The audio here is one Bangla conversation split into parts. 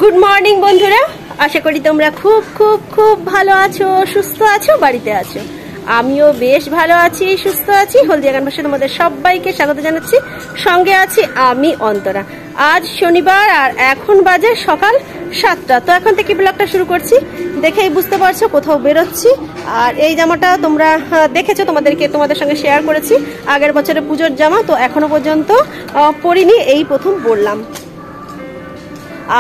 গুড মর্নিং বন্ধুরা, আশা করি তোমরা খুব খুব খুব ভালো আছো, সুস্থ আছো, বাড়িতে আছো। আমিও বেশ ভালো আছি, সুস্থ আছি। হলদিয়া গান ভাষা তোমাদের সবাইকে স্বাগত জানাচ্ছি। সঙ্গে আছি আমি অন্তরা। আজ শনিবার আর এখন বাজে সকাল 7টা। তো এখন থেকে ব্লগটা শুরু করছি। দেখেই বুঝতে পারছো কোথাও বেরোচ্ছি। আর এই জামাটা তোমরা দেখেছো, তোমাদের সঙ্গে শেয়ার করেছি। আগের বছরে পুজোর জামা, তো এখনো পর্যন্ত পরিনি, এই প্রথম পরলাম।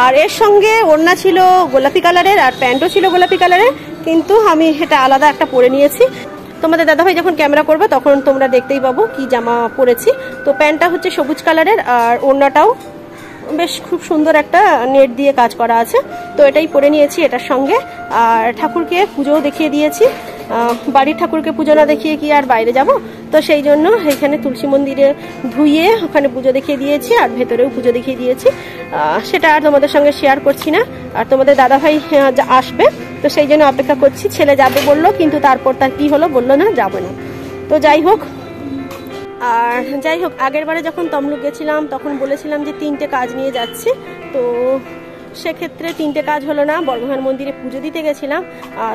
আর এর সঙ্গে ওড়না ছিল গোলাপি কালারের আর প্যান্টও ছিল গোলাপি কালারের, কিন্তু আমি সেটা আলাদা একটা পরে নিয়েছি। তোমাদের দাদাভাই যখন ক্যামেরা করবে তখন তোমরা দেখতেই পাবো কি জামা পরেছি। তো প্যান্টটা হচ্ছে সবুজ কালারের আর ওড়নাটাও বেশ খুব সুন্দর একটা নেট দিয়ে কাজ করা আছে। তো এটাই পরে নিয়েছি এটার সঙ্গে। আর ঠাকুরকে পুজোও দেখিয়ে দিয়েছি। বাড়ির ঠাকুরকে পুজো না দেখিয়ে কি আর বাইরে যাব? তো সেই জন্য এখানে তুলসী মন্দিরে ধুইয়ে ওখানে পুজো দেখিয়ে দিয়েছি আর ভেতরেও পুজো দেখিয়ে দিয়েছি। সেটা আর তোমাদের সঙ্গে শেয়ার করছি না। আর তোমাদের দাদাভাই আসবে, তো সেই জন্য অপেক্ষা করছি। ছেলে যাবে বললো, কিন্তু তারপর তার কি হলো, বললো না যাবো না। তো যাই হোক, আগের বারে যখন তমলুক গেছিলাম তখন বলেছিলাম যে 3টে কাজ নিয়ে যাচ্ছি। তো সেক্ষেত্রে 3টে কাজ হলো না। বর্ধমান মন্দিরে পুজো দিতে গেছিলাম।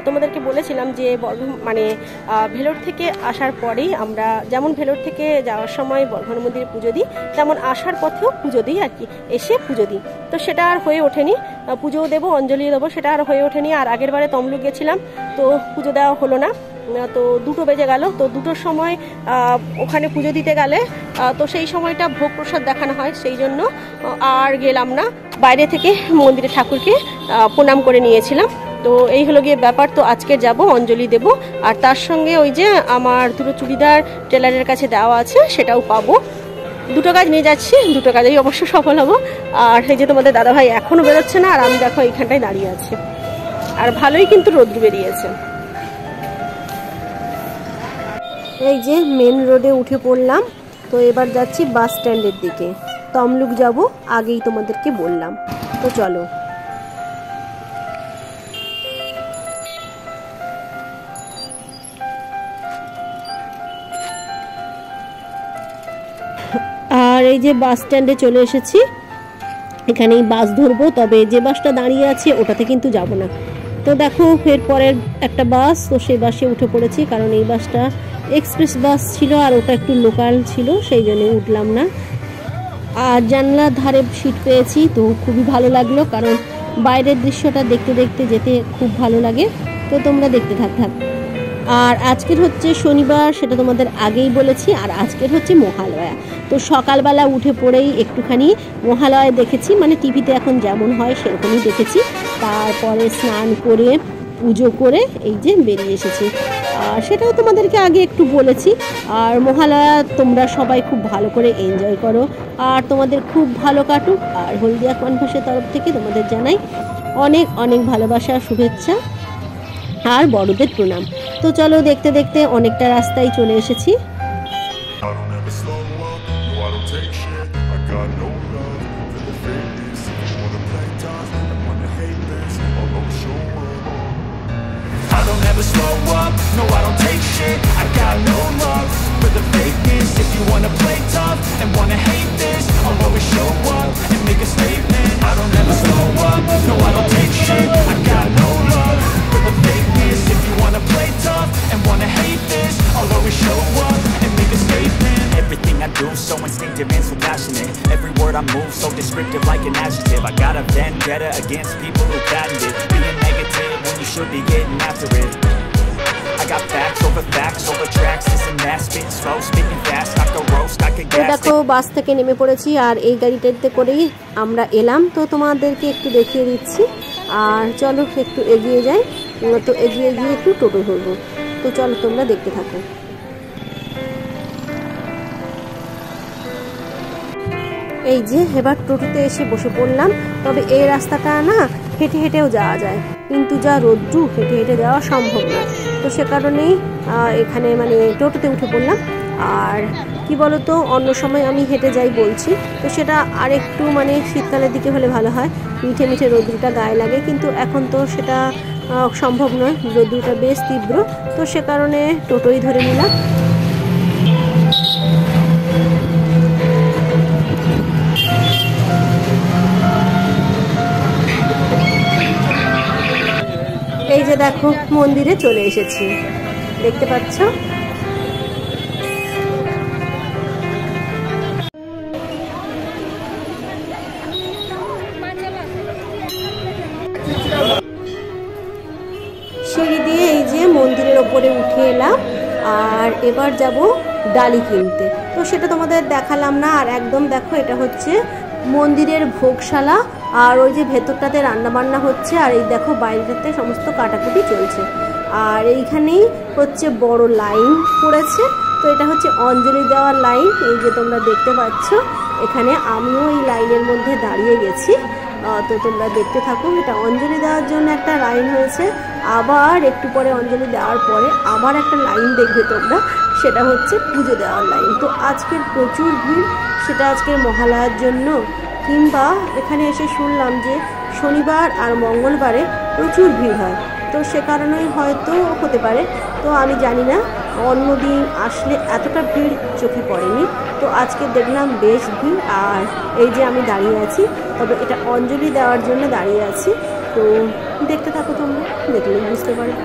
তোমাদেরকে বলেছিলাম যে ভেলোর থেকে আসার পরেই আমরা যেমন ভেলোর থেকে যাওয়ার সময় বর্ধমান মন্দিরে পুজো দিই, তেমন আসার পথেও পুজো দিই আর কি, এসে পুজো দিই। তো সেটা আর হয়ে ওঠেনি। পুজোও দেবো, অঞ্জলিও দেবো, সেটা আর হয়ে ওঠেনি। আর আগের বারে তমলুক গেছিলাম, তো পুজো দেওয়া হলো না। তো 2টো বেজে গেল। তো 2টোর সময় ওখানে পুজো দিতে গেলে তো সেই সময়টা ভোগ প্রসাদ দেখানো হয়, সেই জন্য আর গেলাম না। বাইরে থেকে মন্দিরে ঠাকুরকে প্রণাম করে নিয়েছিলাম। তো এই হলো গিয়ে ব্যাপার। তো আজকে যাব, অঞ্জলি দেব, আর তার সঙ্গে ওই যে আমার 2টো চুড়িদার টেলারের কাছে দেওয়া আছে, সেটাও পাবো। 2টো কাজ নিয়ে যাচ্ছি, 2টো কাজেই অবশ্য সফল হবো। আর এই যে তোমাদের দাদাভাই এখনো বেরোচ্ছে না, আর আমি দেখো এইখানটায় দাঁড়িয়ে আছি। আর ভালোই কিন্তু রোদ্রু বেরিয়েছে। এই যে মেন রোডে উঠে পড়লাম। তো এবার যাচ্ছি বাস স্ট্যান্ডের দিকে। তমলুক যাব, আগেই তোমাদেরকে বললাম। তো চলো। আর এই যে বাস স্ট্যান্ডে চলে এসেছি। এখানেই বাস ধরবো, তবে যে বাসটা দাঁড়িয়ে আছে ওটাতে কিন্তু যাব না। তো দেখো এরপরের একটা বাস, তো সেই বাসে উঠে পড়েছি, কারণ এই বাসটা এক্সপ্রেস বাস ছিল আর ওটা একটু লোকাল ছিল, সেই জন্য উঠলাম না। আর জানলার ধারে সিট পেয়েছি, তো খুবই ভালো লাগলো, কারণ বাইরের দৃশ্যটা দেখতে দেখতে যেতে খুব ভালো লাগে। তো তোমরা দেখতে থাক। আর আজকের হচ্ছে শনিবার, সেটা তোমাদের আগেই বলেছি। আর আজকের হচ্ছে মহালয়া। তো সকালবেলা উঠে পড়েই একটুখানি মহালয়া দেখেছি, মানে টিভিতে এখন যেমন হয় সেরকমই দেখেছি। তারপরে স্নান করে পুজো করে এই যে বেরিয়ে এসেছি। আর সেটাও তোমাদেরকে আগে একটু বলেছি। আর মহালয়া তোমরা সবাই খুব ভালো করে এনজয় করো, আর তোমাদের খুব ভালো কাটুক। আর হলদিয়া কনভাসের তরফ থেকে তোমাদের জানাই অনেক অনেক ভালোবাসা, শুভেচ্ছা আর বড়দের প্রণাম। তো চলো, দেখতে দেখতে অনেকটা রাস্তায় চলে এসেছি। Slow up, no I don't take shit. I got no love for the fakeness. If you wanna play tough and wanna hate this, I'll always show up and make a statement. I don't ever slow up, no I don't take shit. I got no love for the fakeness. If you wanna play tough and wanna hate this, I'll always show up and make a statement. Everything I do so instinctive and so passionate. Every word I move so descriptive like an adjective. I got a vendetta against people who patented being negative when you should be getting after it. I got facts over tracks, this and that, spitting slow, speaking fast, I could roast, I could gas. দেখো বাস থেকে নেমে পড়েছি, আর এই গাড়িটাতে করেই আমরা এলাম। তো তোমাদেরকে একটু দেখিয়ে দিচ্ছি। আর চলো একটু এগিয়ে যাই। তো এগিয়ে গিয়ে একটু টোটো ধরবো। তো চলো তোমরা দেখতে থাকো। এই যে এবার টোটোতে এসে বসে পড়লাম। তবে এই রাস্তাটা না হেঁটে হেঁটেও যাওয়া যায়, কিন্তু যা রোদ্রু হেঁটে হেঁটে যাওয়া সম্ভব না। তো সে কারণেই এখানে মানে টোটোতে উঠে পড়লাম। আর কি বলতো, অন্য সময় আমি হেঁটে যাই বলছি, তো সেটা আর একটু মানে শীতকালের দিকে হলে ভালো হয়, মিঠে মিঠে রোদ্রুটা গায়ে লাগে। কিন্তু এখন তো সেটা সম্ভব নয়, রোদ্রুটা বেশ তীব্র। তো সে কারণে টোটোই ধরে নিলাম। এই যে দেখো মন্দিরে চলে এসেছি, দেখতে পাচ্ছ। সিঁড়ি দিয়ে এই যে মন্দিরের ওপরে উঠে এলাম, আর এবার যাব ডালি কিনতে। তো সেটা তোমাদের দেখালাম না। আর একদম দেখো এটা হচ্ছে মন্দিরের ভোগশালা, আর ওই যে ভেতরটাতে রান্নাবান্না হচ্ছে, আর এই দেখো বাইরেটাতে সমস্ত কাটাকুটি চলছে। আর এইখানেই হচ্ছে বড় লাইন পড়েছে। তো এটা হচ্ছে অঞ্জলি দেওয়ার লাইন, এই যে তোমরা দেখতে পাচ্ছ। এখানে আমিও এই লাইনের মধ্যে দাঁড়িয়ে গেছি। তো তোমরা দেখতে থাকো। এটা অঞ্জলি দেওয়ার জন্য একটা লাইন হয়েছে, আবার একটু পরে অঞ্জলি দেওয়ার পরে আবার একটা লাইন দেখবে তোমরা, সেটা হচ্ছে পুজো দেওয়ার লাইন। তো আজকের প্রচুর ভিড়, সেটা আজকের মহালয়ার জন্য, কিংবা এখানে এসে শুনলাম যে শনিবার আর মঙ্গলবারে প্রচুর ভিড় হয়, তো সে কারণেই হয়তো হতে পারে। তো আমি জানি না, অন্য দিন আসলে এতটা ভিড় চোখে পড়েনি। তো আজকে দেখলাম বেশ ভিড়। আর এই যে আমি দাঁড়িয়ে আছি, তবে এটা অঞ্জলি দেওয়ার জন্য দাঁড়িয়ে আছি। তো দেখতে থাকো, তোমরা দেখলেই বুঝতে পারবে।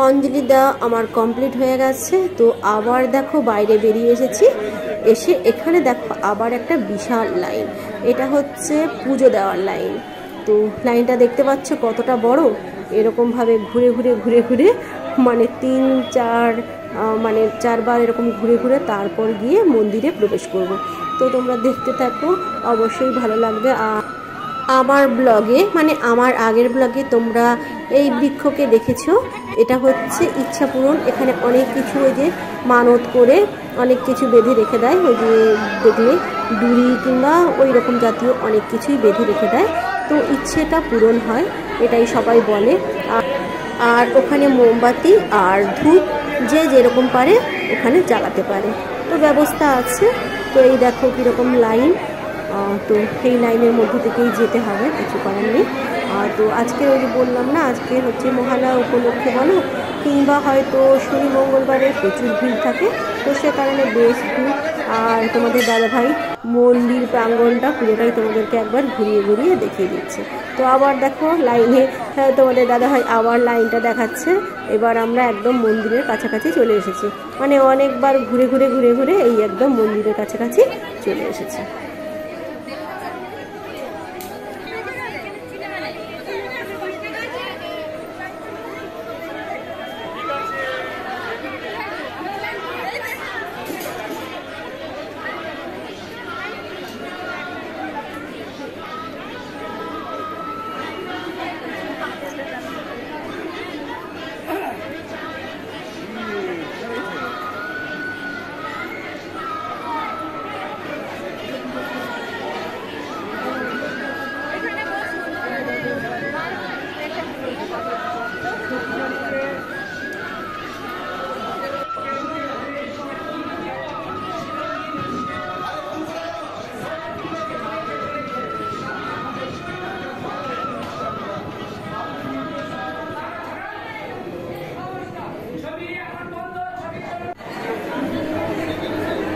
অঞ্জলি দেওয়া আমার কমপ্লিট হয়ে গেছে। তো আবার দেখো বাইরে বেরিয়ে এসেছি, এসে এখানে দেখো আবার একটা বিশাল লাইন, এটা হচ্ছে পুজো দেওয়ার লাইন। তো লাইনটা দেখতে পাচ্ছ কতটা বড়। এরকমভাবে ঘুরে ঘুরে ঘুরে ঘুরে মানে মানে চারবার এরকম ঘুরে ঘুরে তারপর গিয়ে মন্দিরে প্রবেশ করব। তো তোমরা দেখতে থাকো, অবশ্যই ভালো লাগবে। আমার ব্লগে মানে আমার আগের ব্লগে তোমরা এই বৃক্ষকে দেখেছো, এটা হচ্ছে ইচ্ছা পূরণ। এখানে অনেক কিছু ওই যে মানত করে অনেক কিছু বেঁধে রেখে দেয়, ওই যে দেখলে ডুরি কিংবা ওই রকম জাতীয় অনেক কিছুই বেঁধে রেখে দেয়। তো ইচ্ছেটা পূরণ হয়, এটাই সবাই বলে। আর ওখানে মোমবাতি আর ধূপ যে যেরকম পারে ওখানে জ্বালাতে পারে, তো ব্যবস্থা আছে। তো এই দেখো কীরকম লাইন, তো এই লাইনের মধ্যে থেকেই যেতে হবে, কিছু করার নেই। তো আজকে ওই যে বললাম না, আজকে হচ্ছে মহালয়া উপলক্ষে বলো কিংবা হয়তো শনি মঙ্গলবারে প্রচুর ভিড় থাকে, তো সে কারণে বেশ ভিড়। আর তোমাদের দাদাভাই মন্দির প্রাঙ্গণটা পুরোটাই তোমাদেরকে একবার ঘুরিয়ে ঘুরিয়ে দেখিয়ে দিচ্ছে। তো আবার দেখো লাইনে তোমাদের দাদাভাই আবার লাইনটা দেখাচ্ছে। এবার আমরা একদম মন্দিরের কাছাকাছি চলে এসেছি, মানে অনেকবার ঘুরে ঘুরে ঘুরে ঘুরে এই একদম মন্দিরের কাছাকাছি চলে এসেছি।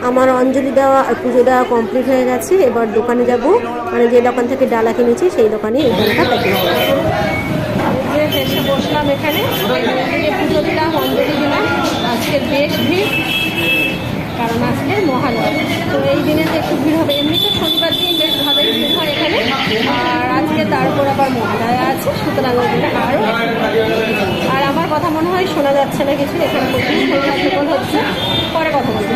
আমার অঞ্জলি দেওয়া আর পুজো দেওয়া কমপ্লিট হয়ে গেছে। এবার দোকানে যাব, মানে যে দোকান থেকে ডালা কিনেছি সেই দোকানে এই ডালাটা প্যাকিং করবো। এসে বসলাম এখানে, পুজো দিলাম, অঞ্জলি দিলাম। আজকে বেশ ভিড়, কারণ আজকে মহালয়া, তো এই দিনে তো একটু ভিড় হবে। এমনিতে শনিবার দিন বেশ ভালোই ভিড় হয় এখানে, আর আজকে তারপর আবার মহালয়া আছে, সুতরাং ওই দিনে আরও। আর আমার কথা মনে হয় শোনা যাচ্ছে না কিছু, এখানে প্রচুর শোরগোল হচ্ছে, পরে কথা বলবো।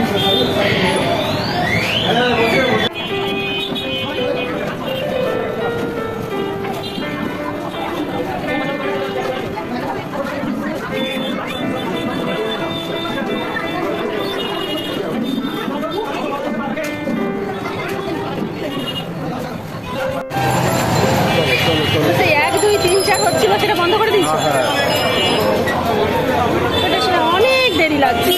হচ্ছিল সেটা বন্ধ করে দিয়েছো? অনেক দেরি লাগছে।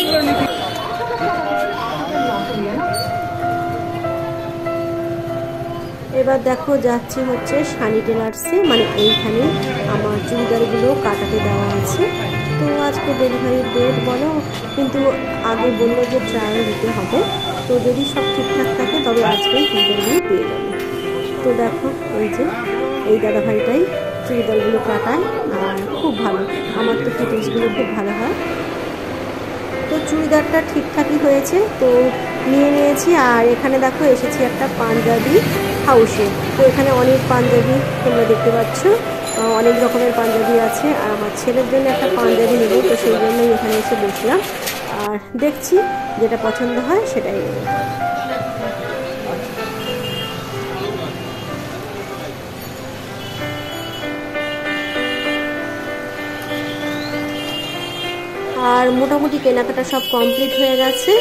এবার দেখো যাচ্ছে হচ্ছে শানি টেলার্সে, মানে এইখানে আমার চুড়িদারগুলো কাটাতে দেওয়া আছে। তো আজকে ডেলিভারি ডেট বলো, কিন্তু আগে বললো যে ট্রায়াল দিতে হবে, তো যদি সব ঠিকঠাক থাকে তবে আজকেই চুড়িদারগুলো পেয়ে যাবে। তো দেখো এই যে এই দাদাভাইটাই চুড়িদারগুলো কাটায়, আর খুব ভালো, আমার তো ফিটিংসগুলো খুব ভালো হয়। তো চুড়িদারটা ঠিকঠাকই হয়েছে, তো নিয়ে নিয়েছি। আর এখানে দেখো এসেছি একটা পাঞ্জাবি হাউসে, তো এখানে অনেক পাঞ্জাবি তোমরা দেখতে পাচ্ছ, অনেক রকমের পাঞ্জাবি আছে। আর আমার ছেলের জন্য একটা পাঞ্জাবি নেব, তো সেই জন্যই এখানে এসে বসলাম, আর দেখছি যেটা পছন্দ হয় সেটাই নেব। আর মোটামুটি কেনাকাটা সব কমপ্লিট হয়ে গেছে,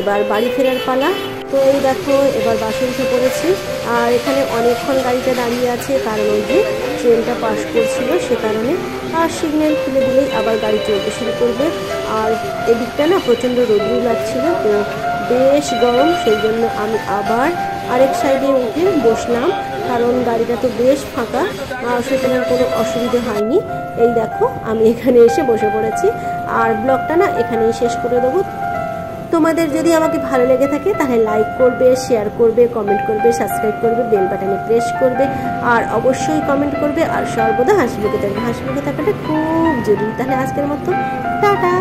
এবার বাড়ি ফেরার পালা। তো এই দেখো এবার বাসে উঠে পড়েছি, আর এখানে অনেকক্ষণ গাড়িটা দাঁড়িয়ে আছে, কারণ ওই যে ট্রেনটা পাস করছিল সে কারণে। আর সিগন্যাল খুলে দিলেই আবার গাড়ি চলতে শুরু করবে। আর এদিকটা না প্রচণ্ড রোদ্রু লাগছিল, তো বেশ গরম, সেই জন্য আমি আবার আরেক সাইডে উঠে বসলাম, কারণ গাড়িটা তো বেশ ফাঁকা, সুতরাং কোনো অসুবিধে হয়নি। এই দেখো আমি এখানে এসে বসে পড়েছি, আর ব্লগটা না এখানেই শেষ করে দেবো। তোমাদের যদি আমাকে ভালো লেগে থাকে তাহলে লাইক করবে, শেয়ার করবে, কমেন্ট করবে, সাবস্ক্রাইব করবে, বেল বাটনে প্রেস করবে, আর অবশ্যই কমেন্ট করবে, আর সর্বদা হাসি মুখে থাকবে। হাসি মুখে থাকাটা খুব জরুরি। তাহলে আজকের মতো টাটা।